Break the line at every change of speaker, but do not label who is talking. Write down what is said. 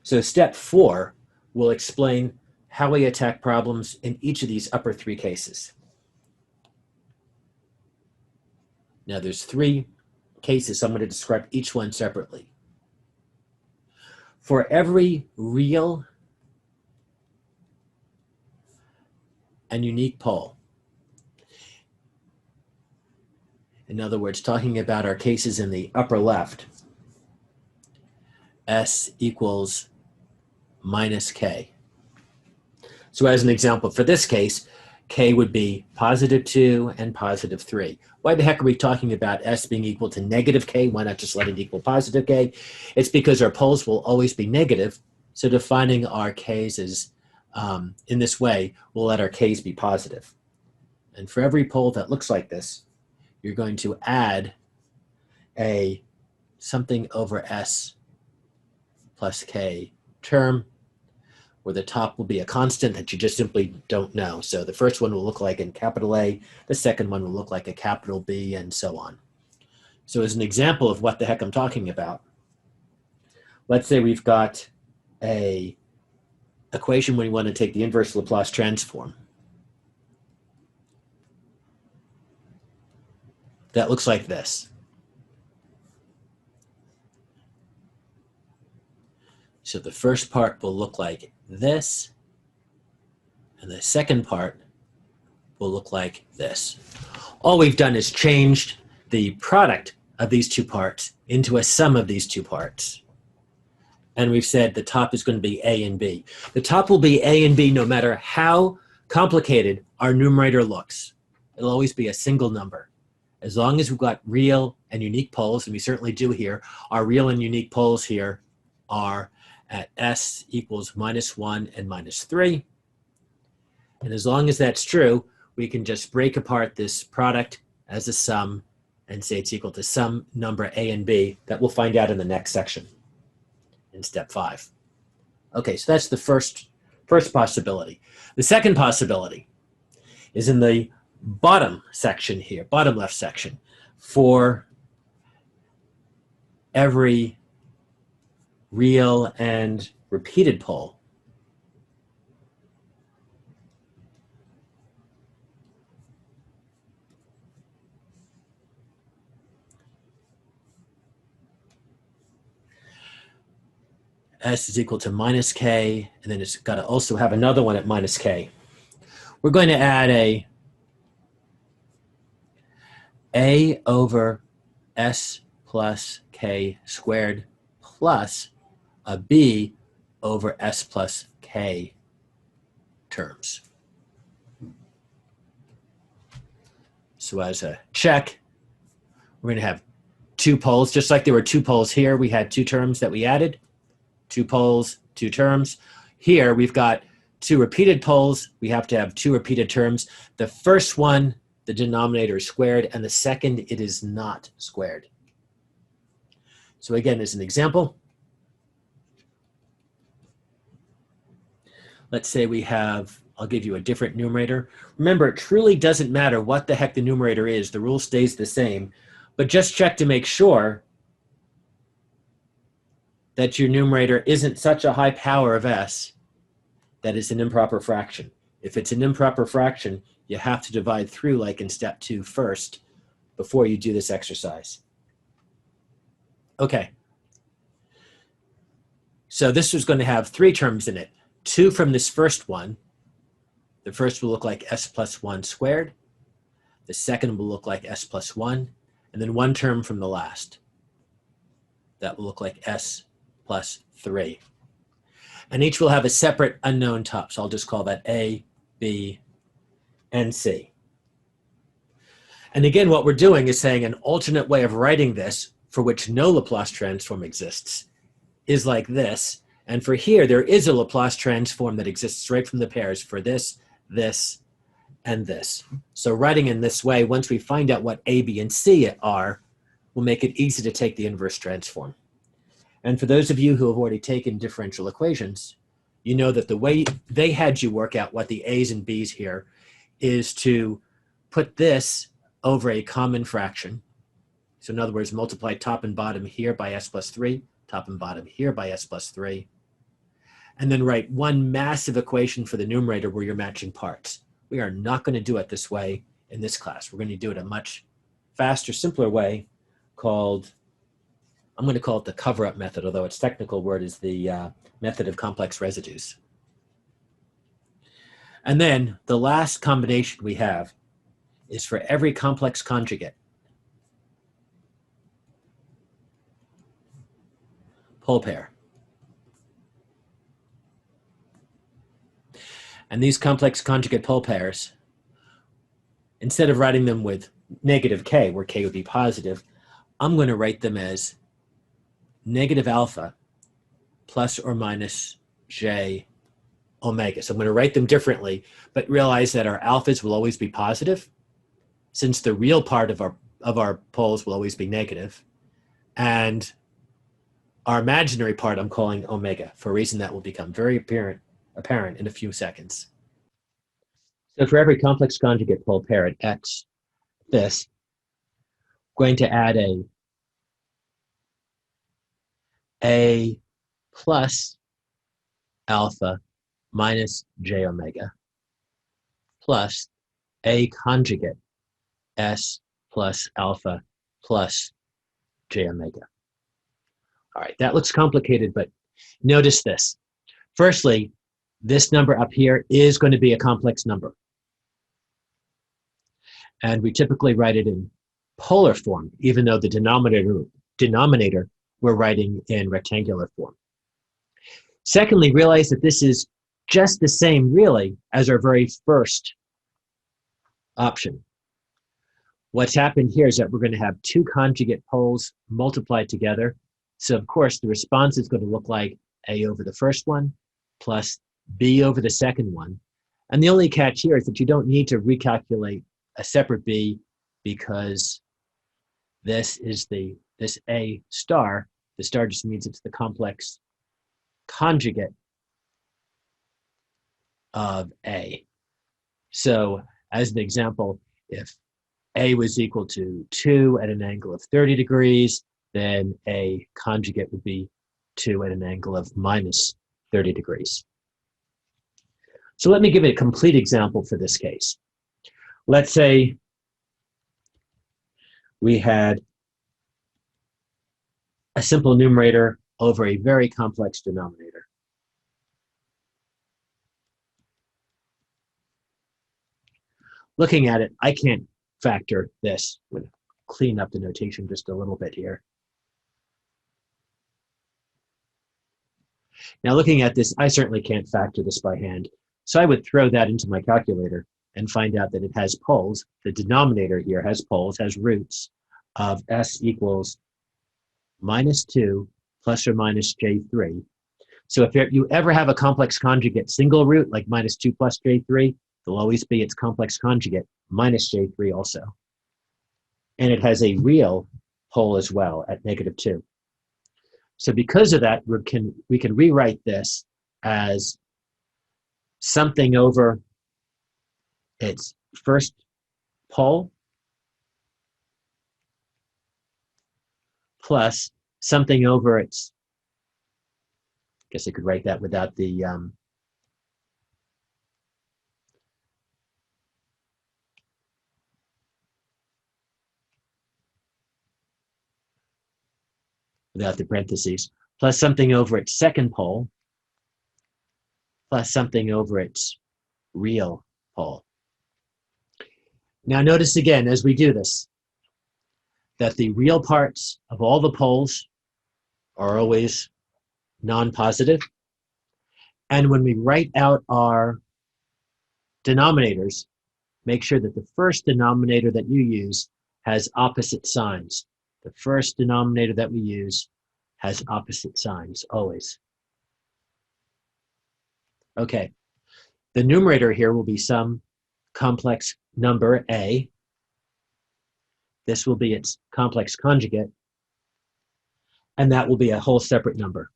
So step 4 will explain how we attack problems in each of these upper 3 cases. Now there's 3 cases, so I'm going to describe each one separately. For every real and unique pole, in other words, talking about our cases in the upper left, S equals minus K. So as an example, for this case, K would be +2 and +3. Why the heck are we talking about S being equal to -K? Why not just let it equal +K? It's because our poles will always be negative, so defining our Ks as in this way, we'll let our Ks be positive. And for every pole that looks like this, you're going to add a something over S plus K term, where the top will be a constant that you just simply don't know. So the first one will look like a capital A, the second one will look like a capital B, and so on. So as an example of what the heck I'm talking about, let's say we've got a equation where we want to take the inverse Laplace transform. That looks like this. So the first part will look like this, and the second part will look like this. All we've done is changed the product of these two parts into a sum of these two parts. And we've said the top is going to be A and B. The top will be A and B no matter how complicated our numerator looks. It'll always be a single number. As long as we've got real and unique poles, and we certainly do here, our real and unique poles here are at S equals -1 and -3. And as long as that's true, we can just break apart this product as a sum and say it's equal to some number A and B that we'll find out in the next section in step 5. Okay, so that's the first possibility. The second possibility is in the bottom section here, bottom left section, for every real and repeated pole. S is equal to -K, and then it's got to also have another one at -K. We're going to add A over S plus K squared plus a B over S plus K terms. So as a check, we're going to have 2 poles. Just like there were 2 poles here, we had 2 terms that we added. 2 poles, 2 terms. Here we've got 2 repeated poles. We have to have 2 repeated terms. The first one, the denominator is squared, and the second, it is not squared. So again, as an example, let's say we have, I'll give you a different numerator. Remember, it truly doesn't matter what the heck the numerator is. The rule stays the same, but just check to make sure that your numerator isn't such a high power of S that it's an improper fraction. If it's an improper fraction, you have to divide through like in step 2 first before you do this exercise. Okay. So this is going to have 3 terms in it. 2 from this first one. The first will look like S plus 1 squared. The second will look like S plus 1. And then 1 term from the last. That will look like S plus 3. And each will have a separate unknown top. So I'll just call that A, B, and C. And again, what we're doing is saying an alternate way of writing this for which no Laplace transform exists is like this. And for here, there is a Laplace transform that exists right from the pairs for this, this, and this. So writing in this way, once we find out what A, B, and C are, will make it easy to take the inverse transform. And for those of you who have already taken differential equations, you know that the way they had you work out what the A's and B's here is to put this over a common fraction. So in other words, multiply top and bottom here by S plus 3, top and bottom here by S plus 3. and then write one massive equation for the numerator where you're matching parts. We are not going to do it this way in this class. We're going to do it a much faster, simpler way called, I'm going to call it the cover-up method, although its technical word is the method of complex residues. And then the last combination we have is for every complex conjugate, pole pair. And these complex conjugate pole pairs, instead of writing them with negative k, where k would be positive, I'm going to write them as negative alpha plus or minus j omega. So I'm going to write them differently, but realize that our alphas will always be positive, since the real part of our poles will always be negative. And our imaginary part I'm calling omega, for a reason that will become very apparent in a few seconds. So for every complex conjugate pole pair at x, this, going to add a plus alpha minus j omega plus a conjugate s plus alpha plus j omega. All right, that looks complicated, but notice this. Firstly, this number up here is going to be a complex number. And we typically write it in polar form, even though the denominator we're writing in rectangular form. Secondly, realize that this is just the same, really, as our very first option. What's happened here is that we're going to have two conjugate poles multiplied together. So, of course, the response is going to look like A over the first one plus B over the second one. And the only catch here is that you don't need to recalculate a separate B, because this A star, the star just means it's the complex conjugate of A. So as an example, if A was equal to 2 at an angle of 30 degrees, then A conjugate would be 2 at an angle of minus 30 degrees. So let me give a complete example for this case. Let's say we had a simple numerator over a very complex denominator. Looking at it, I can't factor this. I'm going to clean up the notation just a little bit here. Now looking at this, I certainly can't factor this by hand. So I would throw that into my calculator and find out that it has poles. The denominator here has poles, has roots of s equals minus 2 plus or minus j3. So if you ever have a complex conjugate single root, like minus 2 plus j3, there'll always be its complex conjugate, minus j3 also. And it has a real pole as well at negative 2. So because of that, we can rewrite this as something over its first pole plus something over its, I guess I could write that without the parentheses, plus something over its second pole, plus something over its real pole. Now notice again, as we do this, that the real parts of all the poles are always non-positive. And when we write out our denominators, make sure that the first denominator that you use has opposite signs. The first denominator that we use has opposite signs, always. Okay, the numerator here will be some complex number A. This will be its complex conjugate, and that will be a whole separate number.